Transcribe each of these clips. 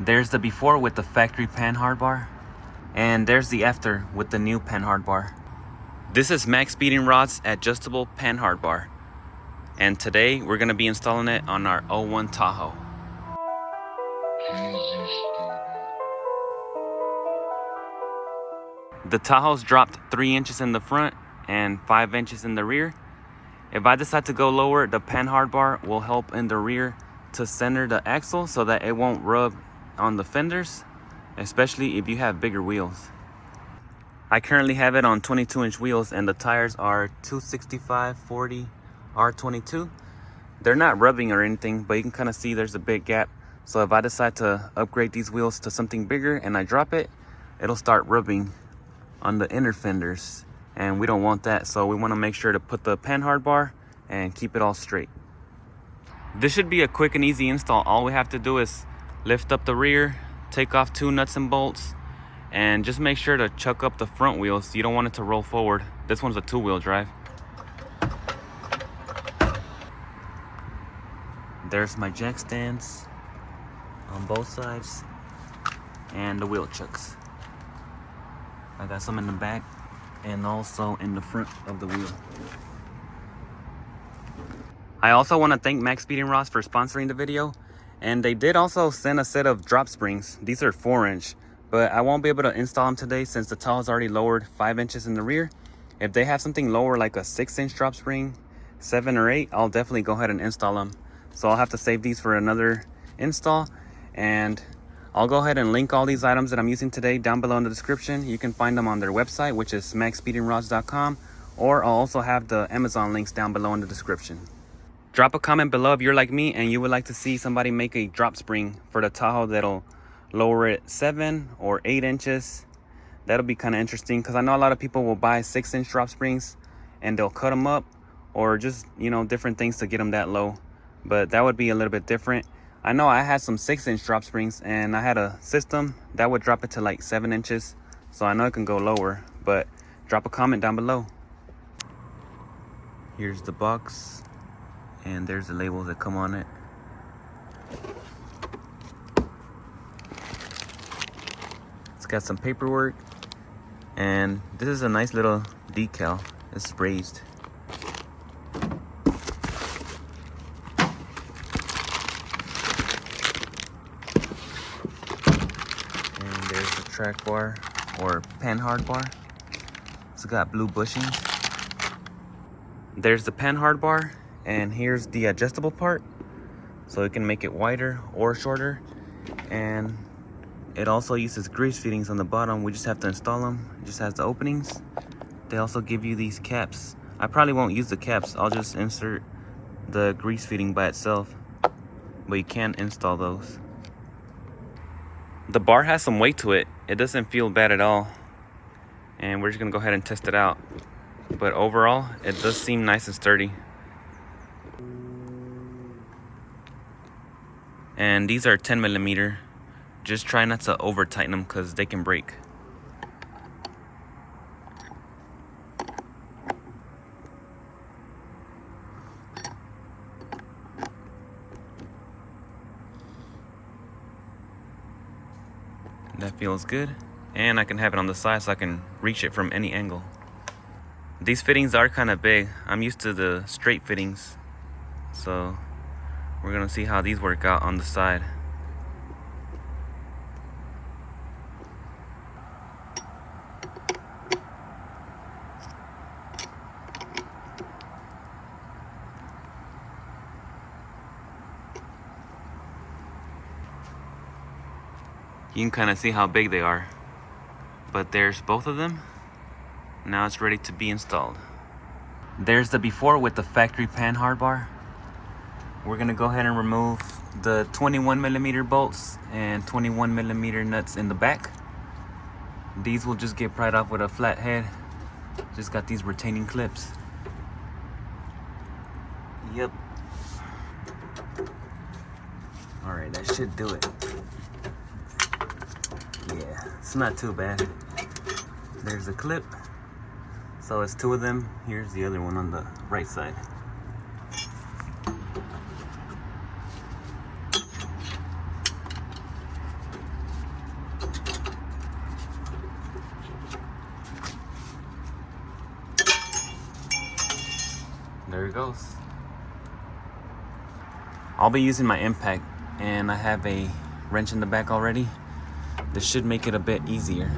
There's the before with the factory Panhard bar, and there's the after with the new Panhard bar. This is Maxspeedingrods adjustable Panhard bar, and today we're going to be installing it on our 01 Tahoe. The Tahoe's dropped 3 inches in the front and 5 inches in the rear. If I decide to go lower, the Panhard bar will help in the rear to center the axle so that it won't rub on the fenders, especially if you have bigger wheels. I currently have it on 22-inch wheels, and the tires are 265/40 R22. They're not rubbing or anything, but you can kind of see there's a big gap. So if I decide to upgrade these wheels to something bigger and I drop it, it'll start rubbing on the inner fenders, and we don't want that. So we want to make sure to put the Panhard bar and keep it all straight. This should be a quick and easy install. All we have to do is lift up the rear, take off 2 nuts and bolts, and just make sure to chuck up the front wheels. You don't want it to roll forward. This one's a 2-wheel drive. There's my jack stands on both sides and the wheel chucks. I got some in the back and also in the front of the wheel. I also want to thank Maxspeedingrods for sponsoring the video, and they did also send a set of drop springs. These are 4-inch, but I won't be able to install them today since the Tahoe's already lowered 5 inches in the rear. If they have something lower like a 6-inch drop spring, 7 or 8, I'll definitely go ahead and install them. So I'll have to save these for another install, and I'll go ahead and link all these items that I'm using today down below in the description. You can find them on their website, which is maxspeedingrods.com, or I'll also have the Amazon links down below in the description. Drop a comment below if you're like me and you would like to see somebody make a drop spring for the Tahoe that'll lower it 7 or 8 inches. That'll be kind of interesting, because I know a lot of people will buy 6-inch drop springs and they'll cut them up, or just, you know, different things to get them that low. But that would be a little bit different. I know I had some 6-inch drop springs, and I had a system that would drop it to like 7 inches. So I know it can go lower, but drop a comment down below. Here's the box, and there's the labels that come on it. It's got some paperwork, and this is a nice little decal. It's raised. There's the track bar, or Panhard bar. It's got blue bushings. There's the Panhard bar, and here's the adjustable part, so it can make it wider or shorter. And it also uses grease fittings on the bottom. We just have to install them. It just has the openings. They also give you these caps. I probably won't use the caps. I'll just insert the grease fitting by itself, but you can install those. The bar has some weight to it. It doesn't feel bad at all, and we're just gonna go ahead and test it out. But overall, it does seem nice and sturdy. And these are 10mm. Just try not to over tighten them, because they can break. That feels good, and I can have it on the side so I can reach it from any angle. These fittings are kind of big. I'm used to the straight fittings, so we're gonna see how these work out on the side. You can kind of see how big they are, but there's both of them. Now it's ready to be installed. There's the before with the factory Panhard bar. We're gonna go ahead and remove the 21mm bolts and 21mm nuts in the back. These will just get pried off with a flat head. Just got these retaining clips. Yep. All right, that should do it. Yeah, it's not too bad. There's a clip. So it's 2 of them. Here's the other one on the right side. goes. I'll be using my impact, and I have a wrench in the back already. This should make it a bit easier.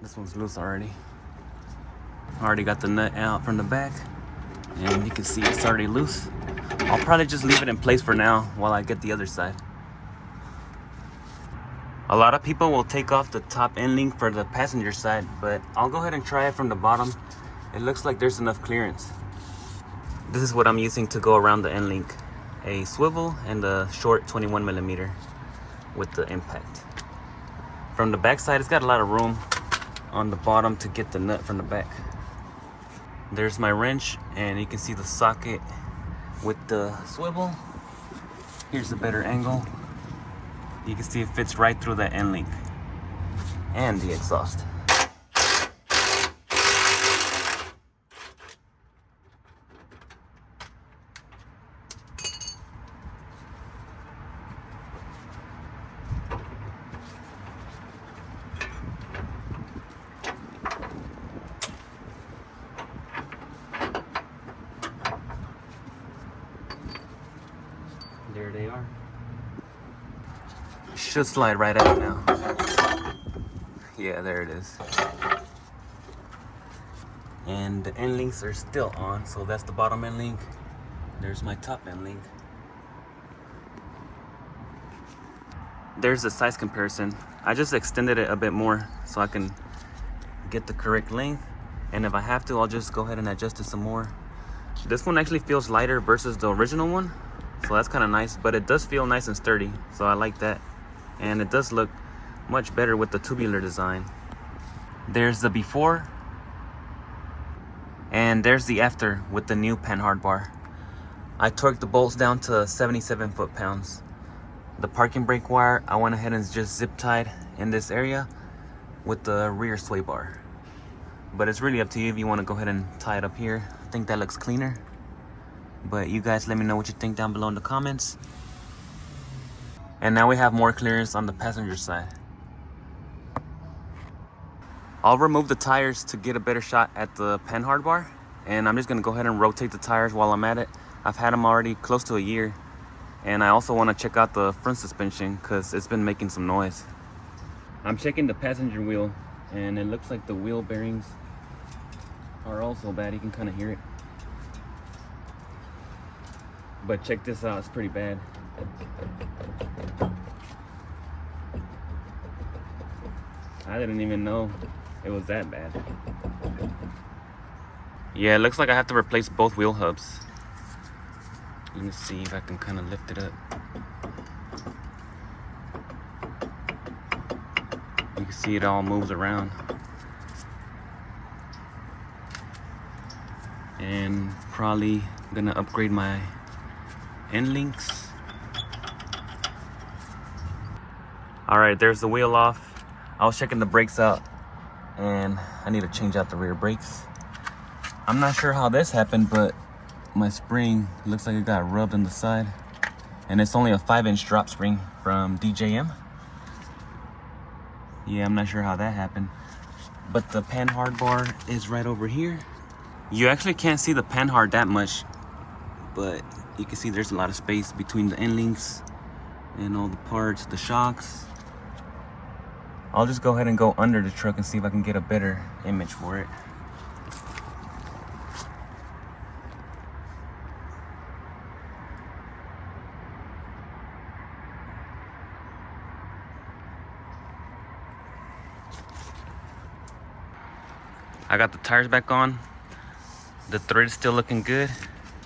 This one's loose already. I already got the nut out from the back, and you can see it's already loose. I'll probably just leave it in place for now while I get the other side. A lot of people will take off the top end link for the passenger side, but I'll go ahead and try it from the bottom. It looks like there's enough clearance. This is what I'm using to go around the end link. A swivel and a short 21mm with the impact. From the back side, it's got a lot of room on the bottom to get the nut from the back. There's my wrench, and you can see the socket with the swivel. Here's a better angle. You can see it fits right through the end link and the exhaust. There they are. Should slide right out now. Yeah, there it is. And the end links are still on, so that's the bottom end link. There's my top end link. There's the size comparison. I just extended it a bit more so I can get the correct length. And if I have to, I'll just go ahead and adjust it some more. This one actually feels lighter versus the original one, so that's kind of nice, but it does feel nice and sturdy, so I like that. And it does look much better with the tubular design. There's the before, and there's the after with the new Panhard bar. I torqued the bolts down to 77 foot-pounds. The parking brake wire, I went ahead and just zip tied in this area with the rear sway bar. But it's really up to you if you want to go ahead and tie it up here. I think that looks cleaner. But you guys let me know what you think down below in the comments. And now we have more clearance on the passenger side. I'll remove the tires to get a better shot at the Panhard bar. And I'm just going to go ahead and rotate the tires while I'm at it. I've had them already close to a year. And I also want to check out the front suspension because it's been making some noise. I'm checking the passenger wheel, and it looks like the wheel bearings are also bad. You can kind of hear it. But check this out, it's pretty bad. I didn't even know it was that bad. Yeah, it looks like I have to replace both wheel hubs. Let me see if I can kind of lift it up. You can see it all moves around. And probably gonna upgrade my end links. Alright, there's the wheel off. I was checking the brakes out, and I need to change out the rear brakes. I'm not sure how this happened, but my spring looks like it got rubbed on the side, and it's only a 5-inch drop spring from DJM. Yeah, I'm not sure how that happened, but the Panhard bar is right over here. You actually can't see the Panhard that much, but you can see there's a lot of space between the end links and all the parts, the shocks. I'll just go ahead and go under the truck and see if I can get a better image for it. I got the tires back on. The thread is still looking good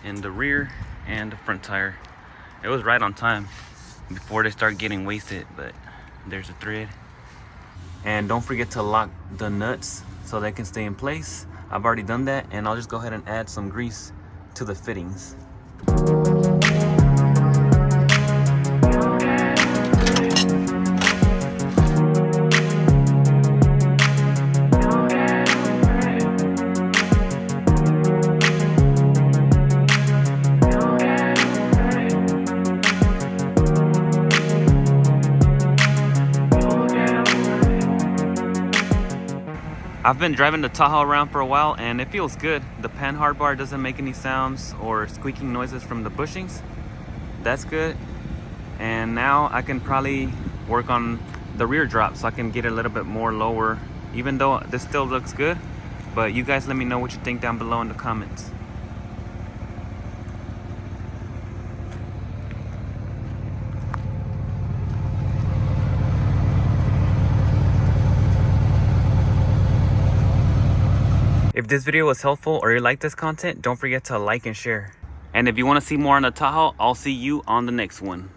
in the rear and the front tire. It was right on time before they start getting wasted, but there's the thread. And don't forget to lock the nuts so they can stay in place. I've already done that, and I'll just go ahead and add some grease to the fittings. I've been driving the Tahoe around for a while and it feels good. The Panhard bar doesn't make any sounds or squeaking noises from the bushings. That's good. And now I can probably work on the rear drop so I can get it a little bit more lower, even though this still looks good. But you guys let me know what you think down below in the comments. If this video was helpful or you like this content, don't forget to like and share. And if you want to see more on the Tahoe, I'll see you on the next one.